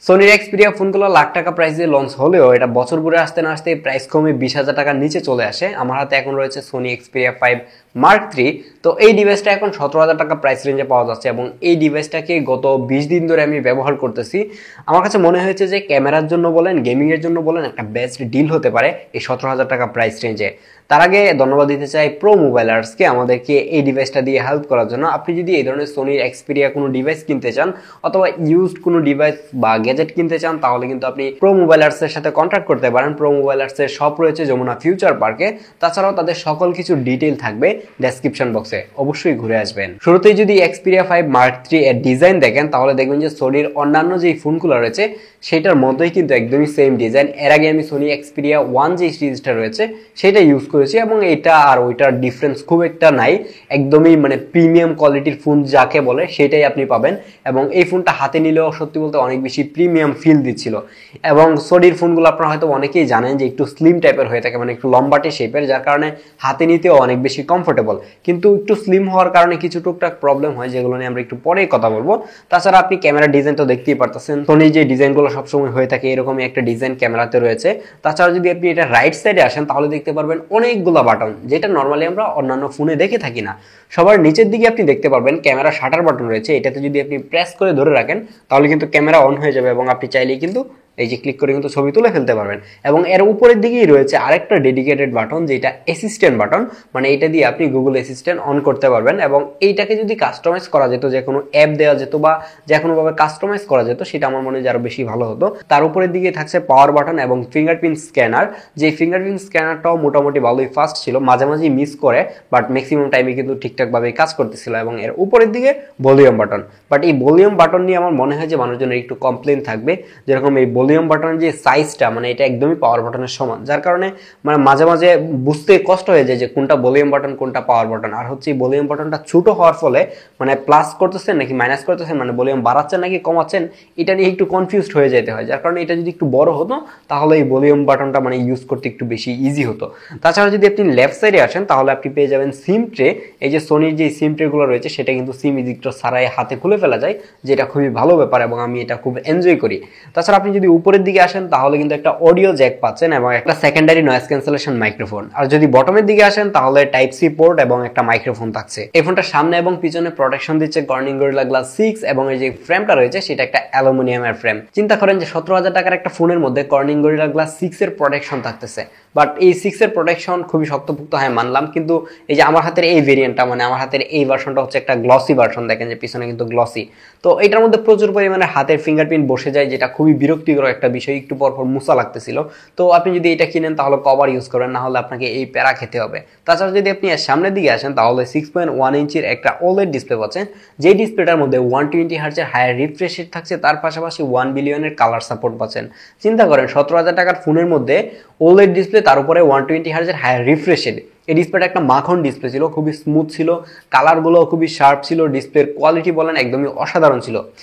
সোনির Xperia ফোনগুলো লাখ টাকা প্রাইসে লঞ্চ হলেও এটা বছর ঘুরে আসতে না আসতে প্রাইস কমে 20,000 টাকার নিচে চলে আসে। আমার হাতে এখন রয়েছে সোনি এক্সপিরিয়া 5 মার্ক 3। তো এই ডিভাইসটা এখন 17,000 টাকা প্রাইস রেঞ্জে পাওয়া যাচ্ছে এবং এই ডিভাইসটাকে গত 20 দিন ধরে আমি ব্যবহার করতেছি। আমার কাছে মনে হয়েছে যে ক্যামেরার জন্য বলেন, গেমিং এর জন্য বলেন, একটা বেস্ট ডিল হতে পারে এই 17,000 টাকা প্রাইস রেঞ্জে। তার আগে ধন্যবাদ দিতে চাই প্রো মোবাইলার্সকে আমাদেরকে এই ডিভাইসটা দিয়ে হেল্প করার জন্য। আপনি যদি এই ধরনের সোনির এক্সপিরিয়া কোনো ডিভাইস কিনতে চান অথবা ইউজড কোনো ডিভাইস বা গ্যাজেট কিনতে চান তাহলে কিন্তু আপনি প্রো মোবাইলার্স এর সাথে কন্ট্যাক্ট করতে পারেন। প্রো মোবাইলার্স এর শপ রয়েছে যমুনা ফিউচার পার্কে। তাছাড়াও তাদের সকল কিছু ডিটেইল থাকবে ডেসক্রিপশন বক্সে, অবশ্যই ঘুরে আসবেন। শুরুতেই যদি এক্সপিরিয়া 5 মার্ক 3 এর ডিজাইন দেখেন তাহলে দেখবেন যে সোনির অন্যান্য যে ফোনগুলো রয়েছে সেটার মধ্যেই কিন্তু একদমই সেম ডিজাইন। এর আগে আমি সোনি এক্সপিরিয়া 1 যে সিরিজটা রয়েছে সেটা ইউজ করেছি এবং এটা আর ওইটার ডিফারেন্স খুব একটা নাই। একদমই মানে প্রিমিয়াম কোয়ালিটির ফোন যাকে বলে সেটাই আপনি পাবেন এবং এই ফোনটা হাতে নিলেও সত্যি বলতে অনেক বেশি প্রিমিয়াম ফিল দিচ্ছিল। এবং সোনির ফোনগুলো আপনারা হয়তো অনেকেই জানেন যে একটু স্লিম টাইপের হয়ে থাকে, মানে একটু লম্বাটে শেপের, যার কারণে হাতে নিতেও অনেক বেশি কমফোর্টেবল। কিন্তু একটু স্লিম হওয়ার কারণে কিছু টুকটাক প্রবলেম হয় যেগুলো নিয়ে আমরা একটু পরেই কথা বলবো। তাছাড়া আপনি ক্যামেরা ডিজাইন তো দেখতেই পারতেছেন, সোনির যে ডিজাইনগুলো সবসময় হয়ে থাকে এরকমই একটা ডিজাইন ক্যামেরাতে রয়েছে। তাছাড়া যদি আপনি এটা রাইট সাইডে আসেন তাহলে দেখতে পারবেন অনেকগুলো বাটন, যেটা নর্মালি আমরা অন্যান্য ফোনে দেখে থাকি না। সবার নিচের দিকে আপনি দেখতে পারবেন ক্যামেরা শাটার বাটন রয়েছে। এটাতে যদি আপনি প্রেস করে ধরে রাখেন তাহলে কিন্তু ক্যামেরা অন হয়ে যাবে এবং আপনি চাইলেই কিন্তু এই যে ক্লিক করে কিন্তু ছবি তুলে ফেলতে পারবেন। এবং এর উপরের দিকেই রয়েছে আরেকটা ডেডিকেটেড বাটন যেটা অ্যাসিস্ট্যান্ট বাটন, মানে এটা দিয়ে আপনি গুগল অ্যাসিস্ট্যান্ট অন করতে পারবেন। এবং এইটাকে যদি কাস্টমাইজ করা যেত, যে কোনো অ্যাপ দেওয়া যেত বা যে কোনোভাবে কাস্টমাইজ করা যেত সেটা আমার মনে হয় আরো বেশি ভালো হতো। তার উপরের দিকে থাকছে পাওয়ার বাটন এবং ফিঙ্গারপ্রিন্ট স্ক্যানার। যে ফিঙ্গারপ্রিন্ট স্ক্যানারটাও মোটামুটি ভালোই ফাস্ট ছিল, মাঝে মাঝে মিস করে বাট ম্যাক্সিমাম টাইমে কিন্তু ঠিকঠাকভাবে কাজ করতেছিল। এবং এর উপরের দিকে ভলিউম বাটন, বাট এই ভলিউম বাটন নিয়ে আমার মনে হয় যে মানুষজনের একটু কমপ্লেন থাকবে। যেরকম এই ভলিউম বাটনের যে সাইজটা, মানে এটা একদমই পাওয়ার বাটনের সমান, যার কারণে মানে মাঝে মাঝে বুঝতে কষ্ট হয়ে যায় যে কোনটা ভলিউম বাটন কোনটা পাওয়ার বাটন। আর হচ্ছে এই ভলিউম বাটনটা ছোট হওয়ার ফলে মানে প্লাস করতেছেন নাকি মাইনাস করতেছেন, মানে ভলিউম বাড়াচ্ছেন নাকি কমাচ্ছেন, এটা নিয়ে একটু কনফিউজড হয়ে যেতে হয়। যার কারণে এটা যদি একটু বড় হতো তাহলে এই ভলিউম বাটনটা মানে ইউজ করতে একটু বেশি ইজি হতো। তাছাড়া যদি আপনি লেফট সাইডে আসেন তাহলে আপনি পেয়ে যাবেন সিম ট্রে। এই যে সোনির যে সিম ট্রে গুলো রয়েছে সেটা কিন্তু সিম ইজেক্টর ছাড়াই হাতে খুলে ফেলা যায়, যেটা খুবই ভালো ব্যাপার এবং আমি এটা খুব এনজয় করি। তাছাড়া আপনি যদি উপরের দিকে আসেন তাহলে কিন্তু একটা অডিও জ্যাক পাচ্ছেন এবং একটা সেকেন্ডারি নয়েজ ক্যান্সেলেশন মাইক্রোফোন। আর যদি বটমের দিকে আসেন তাহলে টাইপ সি পোর্ট এবং একটা মাইক্রোফোন থাকছে। এই ফোনটার সামনে এবং পিছনে প্রোটেকশন দিচ্ছে কর্নিং গরিলা গ্লাস 6 এবং এই যে ফ্রেমটা রয়েছে সেটা একটা অ্যালুমিনিয়ামের ফ্রেম। চিন্তা করেন যে 17,000 টাকার একটা ফোনের মধ্যে কর্নিং গরিলা গ্লাস 6 এর প্রোটেকশন থাকতেছে। বাট এই 6 এর প্রোটেকশন খুবই শক্তপোক্ত হয় মানলাম, কিন্তু এই যে আমার হাতের এই ভেরিয়েন্টটা, মানে আমার হাতের এই ভার্সনটা হচ্ছে একটা গ্লসি ভার্সন। দেখেন যে পিছনে কিন্তু গ্লসি। তো এটার মধ্যে প্রচুর পরিমাণে হাতের ফিঙ্গারপ্রিন্ট বসে যায়, যেটা খুবই বিরক্তিকর একটা বিষয়। একটু পর পর মুছা লাগতেছিল। তো আপনি যদি এটা কিনেন তাহলে কভার ইউজ করেন, না হলে আপনাকে এই প্যারা খেতে হবে। তাছাড়া যদি আপনি সামনের দিকে আসেন তাহলে 6.1 ইঞ্চির একটা ওলেড ডিসপ্লে পাচ্ছেন, যে ডিসপ্লেটার মধ্যে 120 হার্জের হায়ার রিফ্রেশ রেট থাকছে, তার পাশাপাশি 1 বিলিয়নের কালার সাপোর্ট পাচ্ছেন। চিন্তা করেন 17,000 টাকার ফোনের মধ্যে ওলেড ডিসপ্লে, তার উপরে 120 হার্জের হায়ার রিফ্রেশ রেট। এই ডিসপ্লেটা একটা মাখন ডিসপ্লে ছিল, খুবই স্মুথ ছিল, কালারগুলো খুবই শার্প ছিল, ডিসপ্লের কোয়ালিটি বলেন একদমই অসাধারণ ছিল।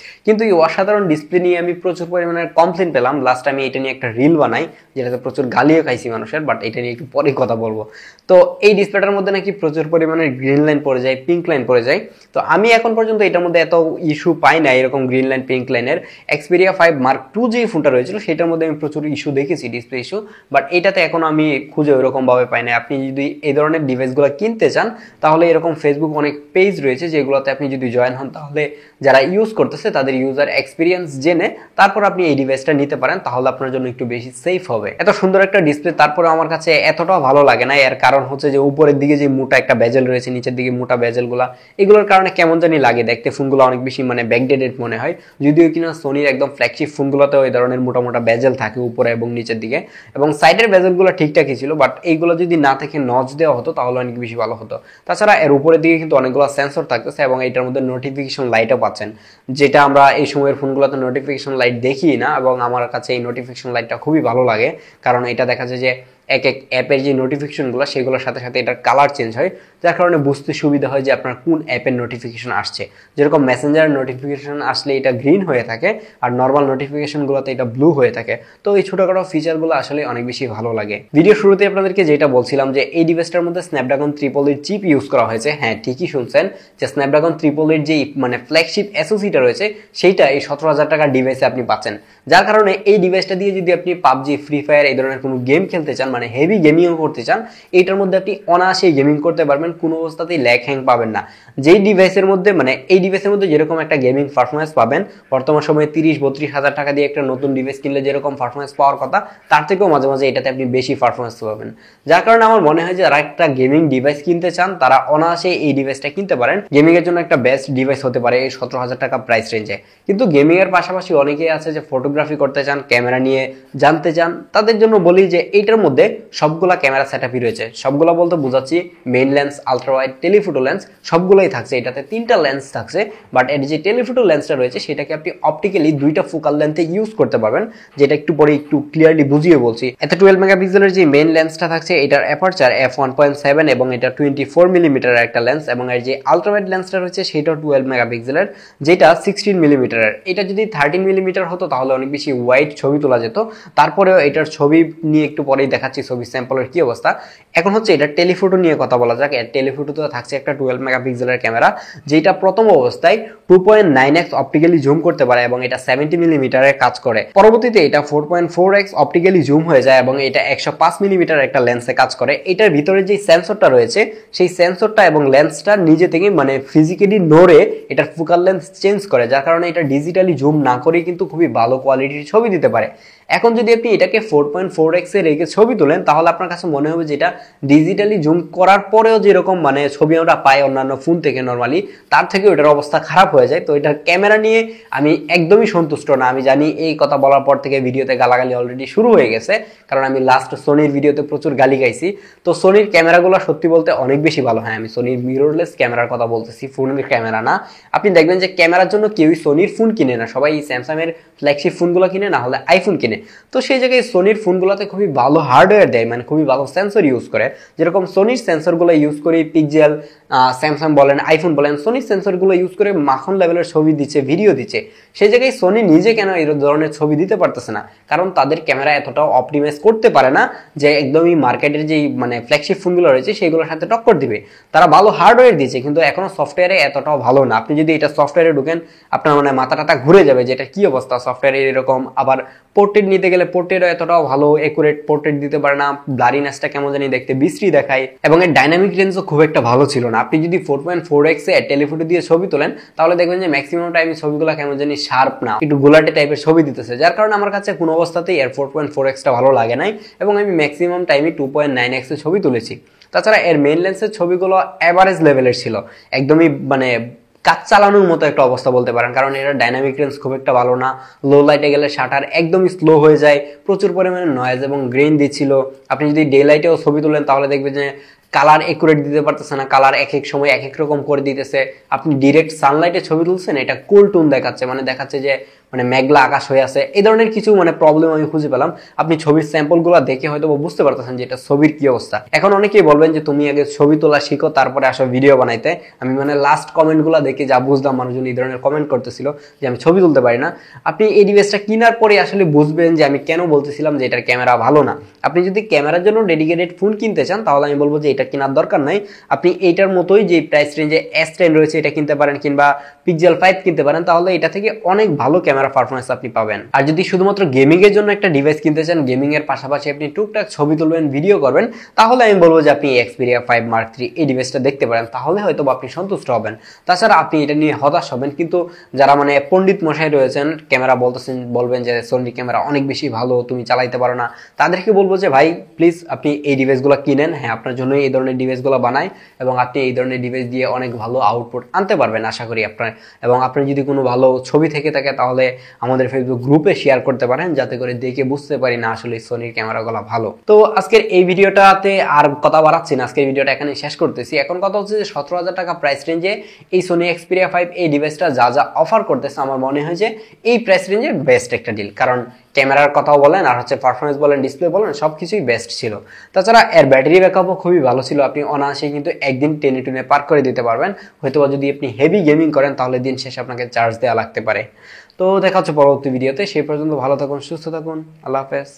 কিন্তু এই অসাধারণ ডিসপ্লে নিয়ে আমি প্রচুর পরিমাণে কমপ্লেন পেলাম। লাস্ট আমি এটা নিয়ে একটা রিল বানাই, যেটাতে প্রচুর গালিও খাইছি মানুষের, বাট এটা নিয়ে একটু পরে কথা বলবো। তো এই ডিসপ্লেটার মধ্যে নাকি প্রচুর পরিমাণে গ্রিন লাইন পড়ে যায়, পিঙ্ক লাইন পড়ে যায়। তো আমি এখন পর্যন্ত এটার মধ্যে এত ইস্যু পাই না এরকম গ্রিন লাইন পিঙ্ক লাইনের। এক্সপিরিয়া 5 মার্ক 2 যে ফোনটা রয়েছিল সেটার মধ্যে আমি প্রচুর ইস্যু দেখেছি, ডিসপ্লে ইস্যু, বাট এটাতে এখন আমি খুঁজে ওইরকম ভাবে পাই না। আপনি যদি এই ধরনের ডিভাইসগুলো কিনতে চান তাহলে এরকম ফেসবুক অনেক পেজ রয়েছে যেগুলোতে আপনি যদি জয়েন হন তাহলে যারা ইউজ করতেছে তাদের ইউজার এক্সপিরিয়েন্স জেনে তারপর আপনি এই ডিভাইসটা নিতে পারেন, তাহলে আপনার জন্য একটু বেশি সেফ হবে। এত সুন্দর একটা ডিসপ্লে তারপরে আমার কাছে এতটাও ভালো লাগে না। এর কারণ হচ্ছে যে উপরের দিকে যে মোটা একটা বেজেল রয়েছে, নিচের দিকে মোটা বেজেলগুলা, এগুলোর কারণে কেমন জানি লাগে দেখতে, ফোনগুলো অনেক বেশি মানে ব্যাকডেটেড মনে হয়। যদিও কিনা সোনির একদম ফ্ল্যাগশিপ ফোনগুলোতেও এই ধরনের মোটা মোটা বেজেল থাকে উপরে এবং নিচের দিকে, এবং সাইডের বেজেলগুলো ঠিকঠাকই ছিল, বাট এইগুলো যদি না থেকে নচ দেওয়া হতো তাহলে অনেক বেশি ভালো হতো। তাছাড়া এর উপরের দিকে কিন্তু অনেকগুলো সেন্সর থাকতেছে এবং এটার মধ্যে নোটিফিকেশন লাইটও পাচ্ছেন, যেটা আমরা এই সময়ের ফোনগুলোতে নোটিফিকেশন লাইট দেখি না। এবং আমার কাছে এই নোটিফিকেশন লাইটটা খুবই ভালো লাগে, কারণ এটা দেখা যায় যে এক এক অ্যাপের যে নোটিফিকেশনগুলো সেগুলোর সাথে সাথে এটার কালার চেঞ্জ হয়, যার কারণে বুঝতে সুবিধা হয় যে আপনার কোন অ্যাপের নোটিফিকেশন আসছে। যেরকম মেসেঞ্জার নোটিফিকেশন আসলে এটা গ্রিন হয়ে থাকে আর নর্মাল নোটিফিকেশনগুলোতে এটা ব্লু হয়ে থাকে। তো এই ছোটখাটো ফিচারগুলো আসলে অনেক বেশি ভালো লাগে। ভিডিও শুরুতে আপনাদেরকে যেটা বলছিলাম যে এই ডিভাইসটার মধ্যে স্ন্যাপড্রাগন 888 চিপ ইউজ করা হয়েছে। হ্যাঁ, ঠিকই শুনছেন যে স্ন্যাপড্রাগন 888 যে মানে ফ্ল্যাগশিপ এসওসিটা রয়েছে সেইটা এই 17,000 টাকার ডিভাইসে আপনি পাচ্ছেন। যার কারণে এই ডিভাইসটা দিয়ে যদি আপনি পাবজি, ফ্রি ফায়ার এই ধরনের কোনো গেম খেলতে চান, মানে হেভি গেমিংও করতে চান, এইটার মধ্যে আপনি অনায়াসে গেমিং করতে পারবেন, কোনো অবস্থাতেই ল্যাগ হ্যাং পাবেন না। যেই ডিভাইসের মধ্যে মানে এই ডিভাইসের মধ্যে যেরকম একটা গেমিং পারফরমেন্স পাবেন বর্তমান সময়ে 30-32 হাজার টাকা দিয়ে একটা নতুন ডিভাইস কিনলে যেরকম পারফরমেন্স পাওয়ার কথা তার থেকেও মাঝে মাঝে এটাতে আপনি বেশি পারফরমেন্স পাবেন। যার কারণে আমার মনে হয় যে যারা একটা গেমিং ডিভাইস কিনতে চান তারা অনায়াসে এই ডিভাইসটা কিনতে পারেন। গেমিং এর জন্য একটা বেস্ট ডিভাইস হতে পারে এই 17,000 টাকা প্রাইস রেঞ্জে। কিন্তু গেমিং এর পাশাপাশি অনেকেই আছে যে ফটোগ্রাফি করতে চান, ক্যামেরা নিয়ে জানতে চান, তাদের জন্য বলি যে এইটার মধ্যে সবগুলা ক্যামেরা সেটআপই রয়েছে। সবগুলা বলতে বোঝাচ্ছি main lens, ultra wide, telephoto lens সবগুলোই থাকছে। এটাতে 3টা লেন্স থাকছে, বাট এর যে টেলিফোটো লেন্সটা রয়েছে সেটাকে আপনি অপটিক্যালি 2টা ফোকাল লেন্থে ইউজ করতে পারবেন, যেটা একটু পরে একটু ক্লিয়ারলি বুঝিয়ে বলছি। এতে 12 মেগাপিক্সেলের যে মেইন লেন্সটা থাকছে এটার অ্যাপারচার f1.7 এবং এটা 24 মিলিমিটারের একটা লেন্স, এবং এর যে আলট্রা ওয়াইড লেন্সটা রয়েছে সেটাও 12 মেগাপিক্সেলের, যেটা 16 মিলিমিটারের। এটা যদি 13 মিলিমিটার হতো তাহলে অনেক বেশি ওয়াইড ছবি তোলা যেত। তারপরেও এটার ছবি নিয়ে একটু পরেই দেখাচ্ছি ছবি স্যাম্পলের কি অবস্থা। এখন হচ্ছে এটা টেলিফোটো নিয়ে কথা বলা যাক। এর টেলিফোটোতে থাকছে একটা 12 মেগাপিক্সেলের ক্যামেরা, যেটা প্রথম অবস্থায় 2.9x অপটিক্যালি জুম করতে পারে এবং এটা 70 মিলিমিটারের কাজ করে। পরবর্তীতে এটা 4.4x অপটিক্যালি জুম হয়ে যায় এবং এটা 105 মিলিমিটার একটা লেন্সে কাজ করে। এটার ভিতরে যে সেন্সরটা রয়েছে সেই সেন্সরটা এবং লেন্সটা নিজে থেকে মানে ফিজিক্যালি নড়ে এটার ফোকাল লেন্স চেঞ্জ করে, যার কারণে এটা ডিজিটালি জুম না করে কিন্তু খুবই ভালো কোয়ালিটির ছবি দিতে পারে। এখন যদি আপনি এটাকে 4.4x এ রেখে ছবি তোলেন তাহলে আপনার কাছে মনে হবে যে এটা ডিজিটালি জুম করার পরেও যেরকম মানে ছবি আমরা পাই অন্যান্য ফোন থেকে নরমালি, তার থেকে ওটার অবস্থা খারাপ হয়ে যায়। তো এটার ক্যামেরা নিয়ে আমি একদমই সন্তুষ্ট না। আমি জানি এই কথা বলার পর থেকে ভিডিওতে গালাগালি অলরেডি শুরু হয়ে গেছে, কারণ আমি লাস্ট সোনির ভিডিওতে প্রচুর গালি গাইছি। তো সোনির ক্যামেরাগুলো সত্যি বলতে অনেক বেশি ভালো। হ্যাঁ, আমি সোনির মিররলেস ক্যামেরার কথা বলতেছি, ফোনের ক্যামেরা না। আপনি দেখবেন যে ক্যামেরার জন্য কেউই সোনির ফোন কিনে না, সবাই স্যামসাং এর ফ্ল্যাগশিপ ফোনগুলো কিনে, না হলে আইফোন কিনে। তো সেই জায়গায় সোনির ফোনগুলোতে খুবই ভালো হার্ডওয়্যার দেয়, মানে খুবই ভালো সেন্সর ইউজ করে। যেরকম সোনির সেন্সরগুলো ইউজ করে পিক্সেল, স্যামসাং বলেন, আইফোন বলেন, সোনির সেন্সরগুলো ইউজ করে মাখন লেভেলের ছবি দিচ্ছে, ভিডিও দিচ্ছে। সেই জায়গায় সোনি নিজে কেন এই ধরনের ছবি দিতে পারতেছে না? কারণ তাদের ক্যামেরা এতটাও অপটিমাইজ করতে পারে না যে একদমই মার্কেটের যেই মানে ফ্ল্যাগশিপ ফোনগুলো রয়েছে সেগুলোর সাথে টক্কর দিবে। তারা ভালো হার্ডওয়্যার দিচ্ছে কিন্তু এখনো সফটওয়্যারে এতটাও ভালো না। আপনি যদি এটা সফটওয়্যারে ঢুকেন আপনার মানে মাথা টাথা ঘুরে যাবে যে এটা কি অবস্থা সফটওয়্যারে এরকম। আবার পোর্ট্রেট নিতে গেলে পোর্ট্রেটও এতটাও ভালো একুরেট পোর্ট্রেট দিতে পারে না, ব্লারিনেসটা কেমন জানি দেখতে বিশ্রী দেখায়, এবং এর ডাইনামিক রেঞ্জও খুব একটা ভালো ছিল না। আপনি যদি 4.4x এ টেলিফোটো দিয়ে ছবি তোলেন তাহলে দেখবেন যে ম্যাক্সিমাম টাইমে ছবিগুলো কেমন জানি শার্প না, একটু গোলাটে টাইপের ছবি দিতেছে, যার কারণে আমার কাছে কোনো অবস্থাতেই এর 4.4x টা ভালো লাগে নাই এবং আমি ম্যাক্সিমাম টাইমে 2.9x এ ছবি তুলেছি। তাছাড়া এর মেইন লেন্সের ছবিগুলো অ্যাভারেজ লেভেলের ছিল, একদমই মানে কাজ চালানোর মতো একটা অবস্থা বলতে পারেন, কারণ এটা ডাইনামিক রেঞ্জ খুব একটা ভালো না। লো লাইটে গেলে শাটার একদমই স্লো হয়ে যায়, প্রচুর পরিমাণে নয়েজ এবং গ্রেইন দিচ্ছিল। আপনি যদি ডে লাইটেও ছবি তুলেন তাহলে দেখবেন যে কালার একুরেট দিতে পারতেছে না, কালার এক এক সময় এক এক রকম করে দিতেছে। আপনি ডিরেক্ট সানলাইটে ছবি তুলছেন এটা কুল টুন দেখাচ্ছে, মানে দেখাচ্ছে যে মানে মেঘলা আকাশ হয়ে আছে। এই ধরনের কিছু মানে প্রবলেম আমি খুঁজে পেলাম। আপনি ছবির স্যাম্পলগুলো দেখে হয়তো বুঝতে পারতেছেন যে এটা ছবির কি অবস্থা। এখন অনেকেই বলবেন যে তুমি আগে ছবি তোলা শিখো তারপরে আসো ভিডিও বানাইতে। আমি মানে লাস্ট কমেন্টগুলো দেখে যা বুঝলাম, মানুষজন এই ধরনের কমেন্ট করতেছিল যে আমি ছবি তুলতে পারি না। আপনি এই ডিভাইসটা কেনার পরে আসলে বুঝবেন যে আমি কেন বলতেছিলাম যে এটার ক্যামেরা ভালো না। আপনি যদি ক্যামেরার জন্য ডেডিকেটেড ফোন কিনতে চান তাহলে আমি বলবো যে এটা কেনার দরকার নাই। আপনি এইটার মতোই যে প্রাইস রেঞ্জে S10 রয়েছে এটা কিনতে পারেন, কিংবা পিক্সেল 5 কিনতে পারেন, তাহলে এটা থেকে অনেক ভালো ক্যামেরা পারফরমেন্স আপনি পাবেন। আর যদি শুধুমাত্র গেমিং এর জন্য একটা ডিভাইস কিনতে চান, গেমিং এর পাশাপাশি আপনি টুকটাক ছবি তুলবেন, ভিডিও করবেন, তাহলে আমি বলবো যে আপনি Xperia 5 Mark III এই ডিভাইসটা দেখতে পারেন, তাহলে হয়তো আপনি সন্তুষ্ট হবেন। তাছাড়া আপনি এটা নিয়ে হতাশ হবেন। কিন্তু যারা মানে পণ্ডিত মশাই রয়েছেন, ক্যামেরা বলবেন যে সোনি ক্যামেরা অনেক বেশি ভালো, তুমি চালাইতে পারো না, তাদেরকে বলবো যে ভাই প্লিজ আপনি এই ডিভাইসগুলো কিনেন। হ্যাঁ, আপনার জন্য এই ধরনের ডিভাইসগুলো বানায় এবং আপনি এই ধরনের ডিভাইস দিয়ে অনেক ভালো আউটপুট আনতে পারবেন আশা করি আপনার। এবং আপনার যদি কোনো ভালো ছবি থেকে থাকে তাহলে আমাদের ফেসবুক গ্রুপে শেয়ার করতে পারেন, যাতে করে দেখে বুঝতে পারি না আসলে সোনির ক্যামেরাগুলো ভালো। তো আজকের এই ভিডিওটাতে আর কথা বাড়াচ্ছি না, আজকের ভিডিওটা এখানে শেষ করতেছি। এখন কথা হচ্ছে যে 17,000 টাকা প্রাইস রেঞ্জে এই সোনি Xperia 5 এই ডিভাইসটা যা যা অফার করতেছে আমার মনে হয় যে এই প্রাইস রেঞ্জের বেস্ট একটা ডিল। কারণ ক্যামেরার কথাও বলেন আর হচ্ছে পারফরমেন্স বলেন, ডিসপ্লে বলেন, সবকিছুই বেস্ট ছিল। তাছাড়া এর ব্যাটারি ব্যাকআপও খুবই ভালো ছিল, আপনি অনায়াসে কিন্তু একদিন টেনে টুনে পার করে দিতে পারবেন। হয়তোবা যদি আপনি হেভি গেমিং করেন তাহলে দিন শেষে আপনাকে চার্জ দেওয়া লাগতে পারে। তো দেখা হচ্ছে পরবর্তী ভিডিওতে, সেই পর্যন্ত ভালো থাকুন, সুস্থ থাকুন, আল্লাহ হাফেজ।